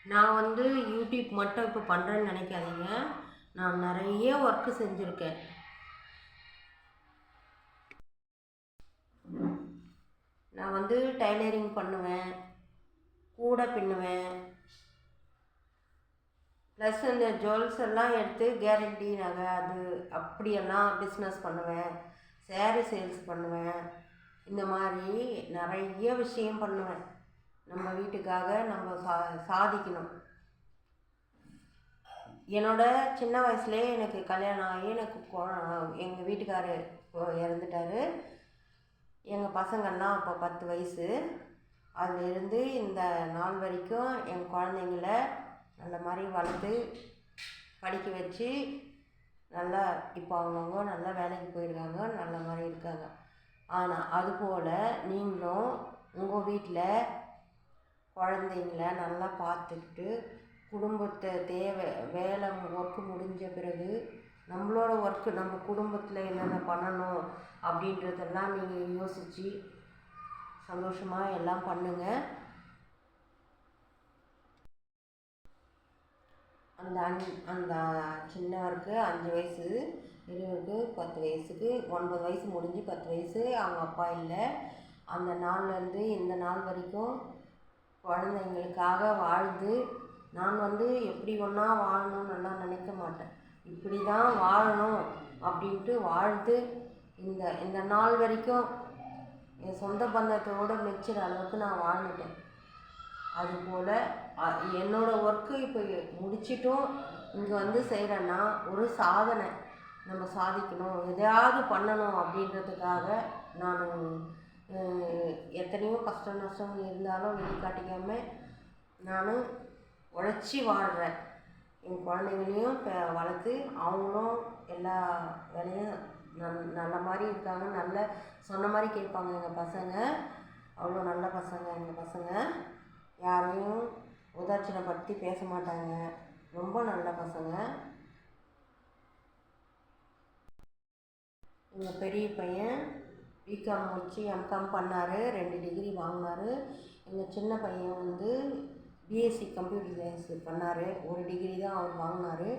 நான் வந்து யூடியூப் மட்டும் இப்போ பண்ணுறேன்னு நினைக்காதீங்க. நான் நிறைய ஒர்க்கு செஞ்சுருக்கேன். நான் வந்து டைலரிங் பண்ணுவேன், கூடை பின்னுவேன், ப்ளஸ் இந்த ஜுவல்ஸ் எல்லாம் எடுத்து கேரண்டி நகை அது அப்படியெல்லாம் பிஸ்னஸ் பண்ணுவேன், சேரீ சேல்ஸ் பண்ணுவேன். இந்த மாதிரி நிறைய விஷயம் பண்ணுவேன். நம்ம வீட்டுக்காக நம்ம சாதிக்கணும். என்னோட சின்ன வயசுலேயே எனக்கு கல்யாணம் ஆகி எனக்கு எங்கள் வீட்டுக்காரர் இறந்துட்டார். எங்கள் பசங்கள்லாம் அப்போ 10 வயசு. அதிலிருந்து இந்த நாள் வரைக்கும் என் குழந்தைங்கள நல்ல மாதிரி வளர்த்து படிக்க வச்சு நல்லா இப்போ அவங்கவுங்க நல்லா வேலைக்கு போயிருக்காங்க, நல்ல மாதிரி இருக்காங்க. ஆனால் அதுபோல் நீங்களும் உங்கள் வீட்டில் குழந்தைங்கள நல்லா பார்த்துக்கிட்டு குடும்பத்தை வேலை ஒர்க்கு முடிஞ்ச பிறகு நம்மளோட ஒர்க்கு நம்ம குடும்பத்தில் என்னென்ன பண்ணணும் அப்படின்றதெல்லாம் நீங்கள் யோசித்து சந்தோஷமாக எல்லாம் பண்ணுங்கள். அந்த சின்னவருக்கு 5 வயசு, பெரியவருக்கு 10 வயசுக்கு 9 வயசு முடிஞ்சு 10 வயசு. அவங்க அப்பா இல்லை. அந்த நாள்லேருந்து இந்த நாள் வரைக்கும் குழந்தைங்களுக்காக வாழ்ந்து நான் வந்து எப்படி ஒன்றா வாழணும்னு நல்லா நினைக்க மாட்டேன். இப்படி தான் வாழணும் அப்படின்ட்டு வாழ்ந்து இந்த நாள் வரைக்கும் என் சொந்த பந்தத்தோடு மெச்சுற அளவுக்கு நான் வாழ்ந்துட்டேன். அதுபோல் என்னோடய ஒர்க்கு இப்போ முடிச்சிட்டும் இங்கே வந்து செய்கிறேன்னா ஒரு சாதனை. நம்ம சாதிக்கணும், எதையாவது பண்ணணும் அப்படின்றதுக்காக நான் எத்தனையோ கஷ்ட நஷ்டங்கள் இருந்தாலும் வெளிக்காட்டிக்காமல் நான் உழைச்சி வாழ்கிறேன். என் குழந்தைங்களையும் வளர்த்து அவங்களும் எல்லா வேலையும் நல்ல மாதிரி இருக்காங்க. நல்ல சொன்ன மாதிரி கேட்பாங்க எங்கள் பசங்க. அவ்வளோ நல்ல பசங்க எங்கள் பசங்க. யாரையும் உதாட்சணப்படுத்தி பேச மாட்டாங்க. ரொம்ப நல்ல பசங்க. எங்கள் பெரிய பையன் பிகாம் முடித்து எம்காம் பண்ணார், 2 டிகிரி வாங்கினார். எங்கள் சின்ன பையன் வந்து பிஎஸ்சி கம்ப்யூட்டர் சயின்ஸ் பண்ணார், 1 டிகிரி தான் அவர் வாங்கினார்.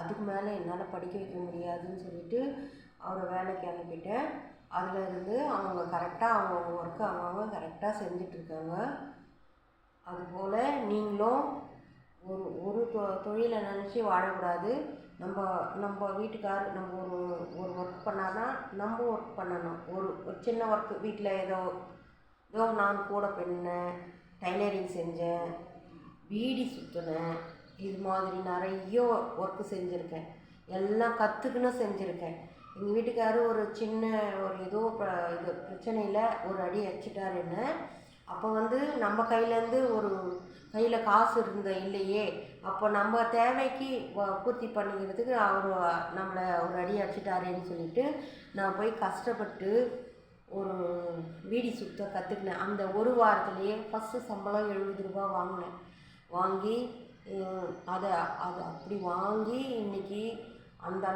அதுக்கு மேலே என்னால் படிக்க வைக்க முடியாதுன்னு சொல்லிவிட்டு அவரை வேலைக்கு அனுப்பிட்டேன். அதிலிருந்து அவங்க கரெக்டாக அவங்க ஒர்க்கு அவங்க கரெக்டாக செஞ்சிட்ருக்காங்க. அதுபோல் நீங்களும் ஒரு தொழிலை நினச்சி வாழக்கூடாது. நம்ம வீட்டுக்கார் நம்ம ஒரு ஒர்க் பண்ணாதான் நம்ம ஒர்க் பண்ணணும். ஒரு சின்ன ஒர்க்கு வீட்டில் ஏதோ நான் கூட பின்னேன், டைலரிங் செஞ்சேன், பீடி சுற்றினேன், இது மாதிரி நிறைய ஒர்க்கு செஞ்சுருக்கேன். எல்லாம் கற்றுக்குன்னு செஞ்சுருக்கேன். எங்கள் வீட்டுக்கார் ஒரு சின்ன ஏதோ இது பிரச்சனையில் ஒரு அடி அடிச்சிட்டார் என்ன. அப்போ வந்து நம்ம கையிலேருந்து கையில் காசு இல்லையே, அப்போ நம்ம தேவைக்கு பூர்த்தி பண்ணிக்கிறதுக்கு அவர் நம்மளை ஒரு அடி அடிச்சிட்டாரேன்னு சொல்லிட்டு நான் போய் கஷ்டப்பட்டு ஒரு பீடி சுத்த கற்றுக்கினேன். அந்த ஒரு வாரத்துலேயே ஃபஸ்ட்டு சம்பளம் 70 ரூபா வாங்கினேன். வாங்கி அதை அப்படி வாங்கி இன்றைக்கி அந்த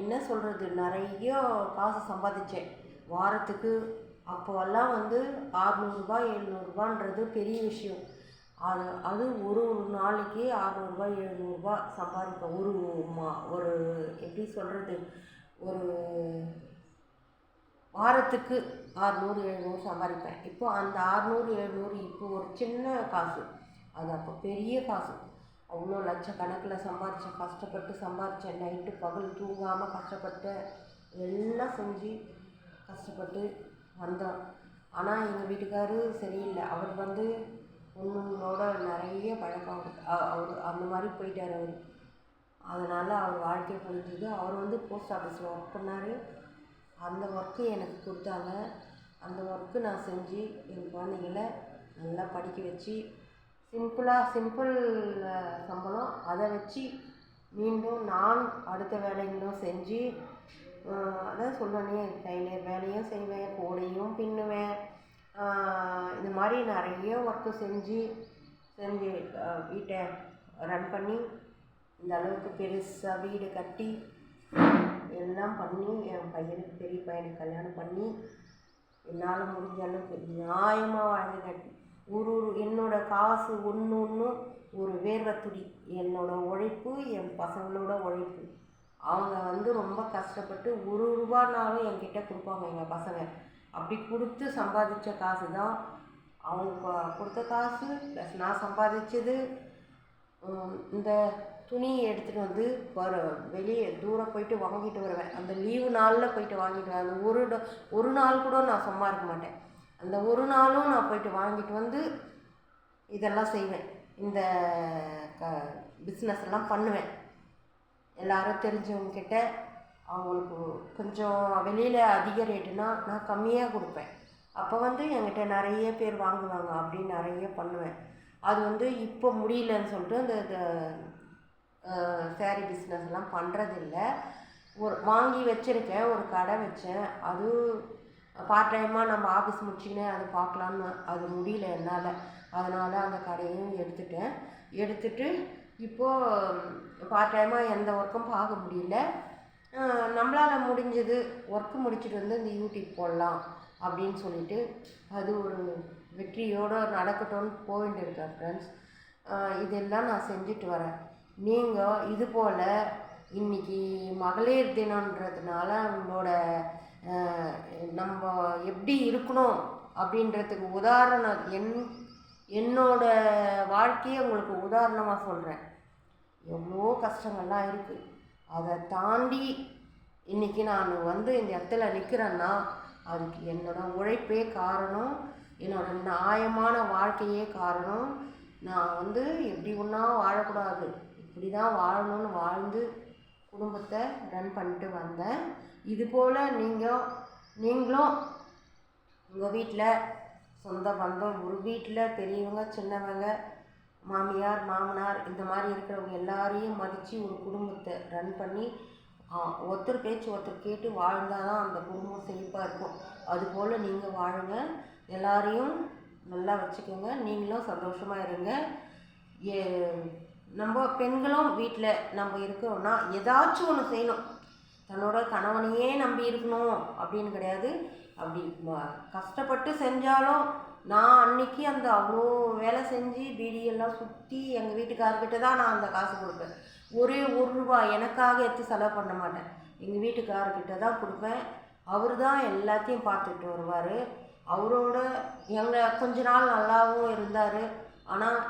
என்ன சொல்கிறது நிறைய காசு சம்பாதிச்சேன் வாரத்துக்கு. அப்போல்லாம் வந்து 600 ரூபா 700 ரூபான்றது பெரிய விஷயம். அது ஒரு நாளைக்கு 600 ரூபா 700 ரூபா சம்பாதிப்பேன். ஒரு எப்படி சொல்கிறது, ஒரு வாரத்துக்கு 600 700 சம்பாதிப்பேன். இப்போ அந்த 600 700 இப்போ ஒரு சின்ன காசு, அது அப்போ பெரிய காசு. அவ்வளோ லட்சக்கணக்கில் சம்பாதிச்சேன், கஷ்டப்பட்டு சம்பாதிச்சேன். நைட்டு பகல் தூங்காமல் கஷ்டப்பட்டு எல்லாம் செஞ்சு கஷ்டப்பட்டு வந்தோம். ஆனால் எங்கள் வீட்டுக்காரு சரியில்லை. அவர் வந்து பொண்ணுங்களோட நிறைய பழக்கம். அவர் அந்த மாதிரி போயிட்டார் அவர். அதனால் அவர் வாழ்க்கையை புரிஞ்சுது. அவர் வந்து போஸ்ட் ஆஃபீஸில் ஒர்க் பண்ணார். அந்த ஒர்க்கு எனக்கு கொடுத்தாங்க. அந்த ஒர்க்கு நான் செஞ்சு என் குழந்தைங்கள நல்லா படிக்க வச்சு சிம்பிள் சம்பளம் அதை வச்சு மீண்டும் நான் அடுத்த வேலைகளும் செஞ்சு அதான் சொல்கிறேனே, டைலர் வேலையும் செய்வேன், கூடையும் பின்னுவேன். இது மாதிரி நிறைய ஒர்க்கு செஞ்சு வீட்டை ரன் பண்ணி இந்த அளவுக்கு பெருசாக வீடு கட்டி எல்லாம் பண்ணி என் பையனுக்கு பெரிய பையனுக்கு கல்யாணம் பண்ணி என்னால் முடிஞ்ச அளவுக்கு நியாயமாக வாழ்ந்துட்டேன். என்னோடய காசு ஒன்று ஒன்றும் ஒரு வேர்வை துளி, என்னோடய உழைப்பு, என் பசங்களோட உழைப்பு. அவங்க ரொம்ப கஷ்டப்பட்டு ஒரு ரூபானாலும் என்கிட்ட கொடுப்பாங்க எங்கள் பசங்க. அப்படி கொடுத்து சம்பாதிச்ச காசு தான் அவங்க கொடுத்த காசு ப்ளஸ் நான் சம்பாதிச்சது. இந்த துணி எடுத்துகிட்டு வந்து வெளியே தூரம் போயிட்டு வாங்கிட்டு வருவேன். அந்த லீவு நாளில் போயிட்டு வாங்கிட்டு வருவேன். அந்த ஒரு நாள் கூட நான் சும்மா இருக்க மாட்டேன். அந்த ஒரு நாளும் நான் போயிட்டு வாங்கிட்டு வந்து இதெல்லாம் செய்வேன். இந்த பிஸ்னஸ் எல்லாம் பண்ணுவேன். எல்லோரும் தெரிஞ்சவங்கக்கிட்ட அவங்களுக்கு கொஞ்சம் வெளியில் அதிக ரேட்டுனா நான் கம்மியாக கொடுப்பேன். அப்போ என்கிட்ட நிறைய பேர் வாங்குவாங்க. அப்படின்னு நிறைய பண்ணுவேன். அது இப்போ முடியலன்னு சொல்லிட்டு இந்த சேரீ பிஸ்னஸ்லாம் பண்ணுறதில்ல. வாங்கி வச்சுருக்கேன், ஒரு கடை வச்சேன். அது பார்ட் டைமாக நம்ம ஆஃபீஸ் முடிச்சிக்கினே அது பார்க்கலான்னு அது முடியல என்னால். அதனால் அந்த கடையும் எடுத்துட்டு இப்போது பார்ட் டைமாக எந்த ஒர்க்கும் பார்க்க முடியல. நம்மளால் முடிஞ்சது ஒர்க்கு முடிச்சுட்டு இந்த யூடியூப் போடலாம் அப்படின்னு சொல்லிட்டு அது ஒரு வெற்றியோடு நடக்கட்டும்னு போயிட்டு இருக்கேன் ஃப்ரெண்ட்ஸ். இதெல்லாம் நான் செஞ்சுட்டு வரேன். நீங்கள் இது போல் இன்றைக்கி மகளிர் தினன்றதுனால உங்களோட நம்ம எப்படி இருக்கணும் அப்படின்றதுக்கு உதாரணம் என்னோடய வாழ்க்கையை உங்களுக்கு உதாரணமாக சொல்கிறேன். எவ்வளோ கஷ்டங்கள்லாம் இருக்குது. அதை தாண்டி இன்றைக்கி நான் இந்த இடத்துல நிற்கிறேன்னா அதுக்கு என்னோடய உழைப்பே காரணம், என்னோடய நியாயமான வாழ்க்கையே காரணம். நான் எப்படி ஒன்றா வாழக்கூடாது, இப்படி தான் வாழணும்னு வாழ்ந்து குடும்பத்தை ரன் பண்ணிட்டு வந்தேன். இதுபோல் நீங்களும் உங்கள் வீட்டில் சொந்த பந்தம், ஒரு வீட்டில் பெரியவங்க சின்னவங்க, மாமியார் மாமனார் இந்த மாதிரி இருக்கிறவங்க எல்லாரையும் மதித்து ஒரு குடும்பத்தை ரன் பண்ணி ஒருத்தர் பேச்சு ஒருத்தர் கேட்டு வாழ்ந்தால் தான் அந்த குடும்பம் செழிப்பாக இருக்கும். அதுபோல் நீங்கள் வாழுங்க, எல்லாரையும் நல்லா வச்சுக்கோங்க, நீங்களும் சந்தோஷமாக இருங்க. நம்ம பெண்களும் வீட்டில் நம்ம இருக்கிறோன்னா ஏதாச்சும் ஒன்று செய்யணும். தன்னோட கணவனையே நம்பி இருக்கணும் அப்படின்னு கிடையாது. அப்படி கஷ்டப்பட்டு செஞ்சாலும் நான் அன்றைக்கி அவ்வளோ வேலை செஞ்சு பீடியெல்லாம் சுற்றி எங்கள் வீட்டுக்காரர்கிட்ட தான் நான் அந்த காசு கொடுப்பேன். ஒரே ₹1 எனக்காக எடுத்து செலவு பண்ண மாட்டேன், எங்கள் வீட்டுக்காரர்கிட்ட தான் கொடுப்பேன். அவர் தான் எல்லாத்தையும் பார்த்துட்டு வருவார். அவரோட எங்கள் கொஞ்ச நாள் நல்லாவும் இருந்தார். ஆனால்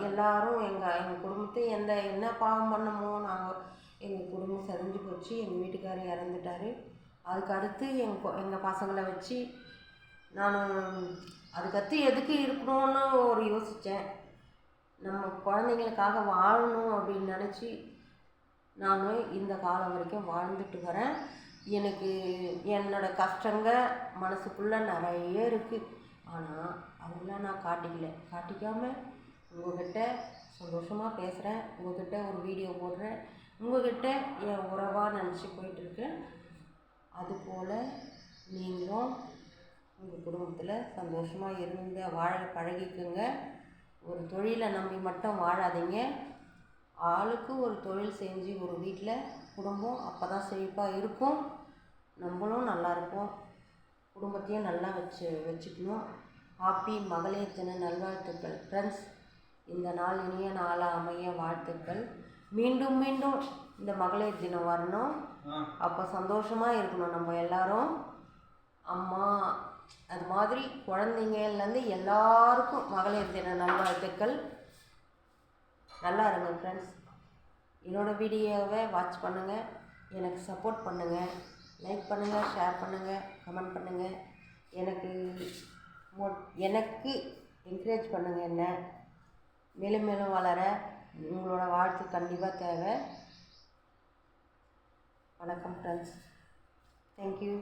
எல்லோரும் எங்கள் குடும்பத்தை என்ன பாவம் பண்ணமோ எங்கள் குடும்பம் செதஞ்சு போச்சு. எங்கள் வீட்டுக்காரர் இறந்துட்டார். அதுக்கு அடுத்து எங்கள் பசங்களை வச்சு நான் அதுக்கடுத்து எதுக்கு இருக்கணும்னு யோசித்தேன். நம்ம குழந்தைங்களுக்காக வாழணும் அப்படின்னு நினச்சி நான் இந்த காலம் வரைக்கும் வாழ்ந்துட்டு வரேன். எனக்கு என்னோடய கஷ்டங்கள் மனசுக்குள்ளே நிறைய இருக்குது. ஆனால் அதெல்லாம் நான் காட்டிக்காமல் உங்கள்கிட்ட சந்தோஷமாக பேசுகிறேன். உங்கள்கிட்ட ஒரு வீடியோ போடுறேன். உங்கள்கிட்ட என் உறவாக நினச்சி போயிட்டுருக்கேன். அதுபோல் நீங்களும் உங்கள் குடும்பத்தில் சந்தோஷமாக இருந்து வாழ பழகிக்குங்க. ஒரு தொழிலை நம்பி மட்டும் வாழாதீங்க. ஆளுக்கு ஒரு தொழில் செஞ்சு ஒரு வீட்டில் குடும்பம் அப்போ தான் செழிப்பாக இருக்கும். நம்மளும் நல்லா இருப்போம், குடும்பத்தையும் நல்லா வச்சுக்கணும். ஹாப்பி மகளிர் தின நல்வாழ்த்துக்கள் ஃப்ரெண்ட்ஸ். இந்த நாள் இனிய நாளாக அமைய வாழ்த்துக்கள். மீண்டும் மீண்டும் இந்த மகளிர் தினம் வரணும். அப்போ சந்தோஷமாக இருக்கணும் நம்ம எல்லாரும். அம்மா அது மாதிரி குழந்தைங்கள்லேருந்து எல்லாருக்கும் மகளிர் தின நல்வாழ்த்துக்கள். நல்லா இருங்க ஃப்ரெண்ட்ஸ். என்னோடய வீடியோவை வாட்ச் பண்ணுங்கள், எனக்கு சப்போர்ட் பண்ணுங்கள், லைக் பண்ணுங்கள், ஷேர் பண்ணுங்கள், கமெண்ட் பண்ணுங்கள். எனக்கு என்கரேஜ் பண்ணுங்கள். என்ன மேலும் மேலும் வளர உங்களோட வாழ்த்து கண்டிப்பாக தேவை. வணக்கம் ஃப்ரெண்ட்ஸ். தேங்க்யூ.